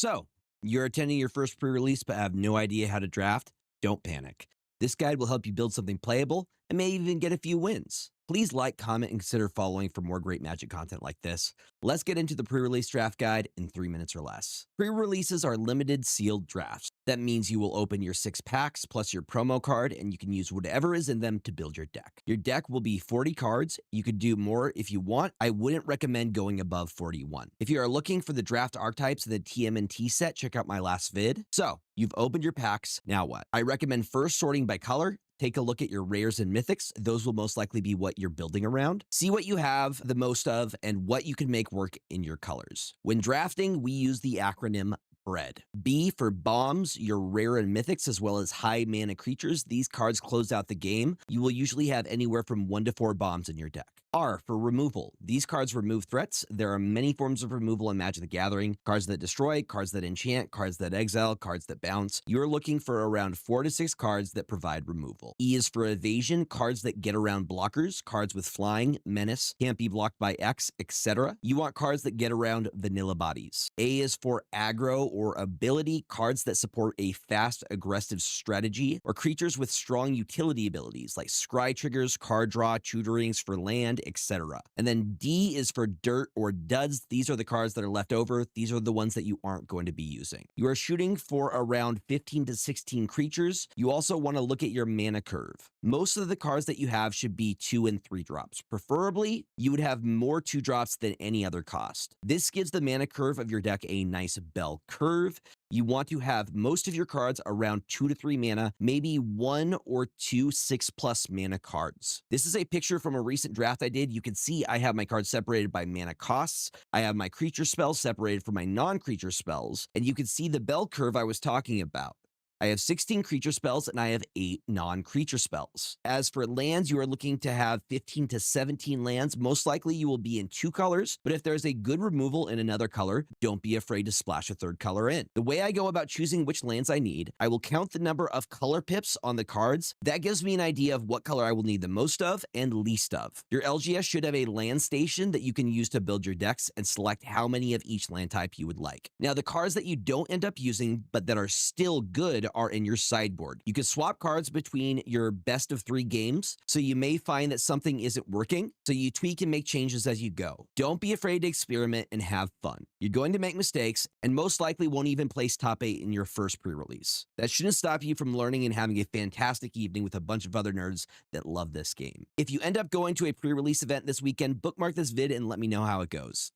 So, you're attending your first pre-release but have no idea how to draft? Don't panic. This guide will help you build something playable and may even get a few wins. Please like, comment, and consider following for more great Magic content like this. Let's get into the pre-release draft guide in 3 minutes or less. Pre-releases are limited sealed drafts. That means you will open your 6 packs plus your promo card, and you can use whatever is in them to build your deck. Your deck will be 40 cards. You could do more if you want. I wouldn't recommend going above 41. If you are looking for the draft archetypes in the TMNT set, check out my last vid. So, you've opened your packs, now what? I recommend first sorting by color. Take a look at your rares and mythics. Those will most likely be what you're building around. See what you have the most of and what you can make work in your colors. When drafting, we use the acronym BREAD. B for bombs, your rare and mythics, as well as high mana creatures. These cards close out the game. You will usually have anywhere from 1 to 4 bombs in your deck. R for removal. These cards remove threats. There are many forms of removal in Magic the Gathering. Cards that destroy, cards that enchant, cards that exile, cards that bounce. You're looking for around 4 to 6 cards that provide removal. E is for evasion, cards that get around blockers, cards with flying, menace, can't be blocked by X, etc. You want cards that get around vanilla bodies. A is for aggro or ability, cards that support a fast, aggressive strategy, or creatures with strong utility abilities like scry triggers, card draw, tutorings for land, etc. And then D is for dirt or duds. These are the cards that are left over. These are the ones that you aren't going to be using. You are shooting for around 15 to 16 creatures. You also want to look at your mana curve. Most of the cards that you have should be 2 and 3 drops. Preferably, you would have more 2 drops than any other cost. This gives the mana curve of your deck a nice bell curve. You want to have most of your cards around 2 to 3 mana, maybe 1 or 2 6+ mana cards. This is a picture from a recent draft I did. You can see I have my cards separated by mana costs. I have my creature spells separated from my non-creature spells, and you can see the bell curve I was talking about. I have 16 creature spells and I have 8 non-creature spells. As for lands, you are looking to have 15 to 17 lands. Most likely you will be in 2 colors, but if there's a good removal in another color, don't be afraid to splash a 3rd color in. The way I go about choosing which lands I need, I will count the number of color pips on the cards. That gives me an idea of what color I will need the most of and least of. Your LGS should have a land station that you can use to build your decks and select how many of each land type you would like. Now, the cards that you don't end up using, but that are still good, are in your sideboard. You can swap cards between your best of 3 games, so you may find that something isn't working, so you tweak and make changes as you go. Don't be afraid to experiment and have fun. You're going to make mistakes, and most likely won't even place top 8 in your first pre-release. That shouldn't stop you from learning and having a fantastic evening with a bunch of other nerds that love this game. If you end up going to a pre-release event this weekend, bookmark this vid and let me know how it goes.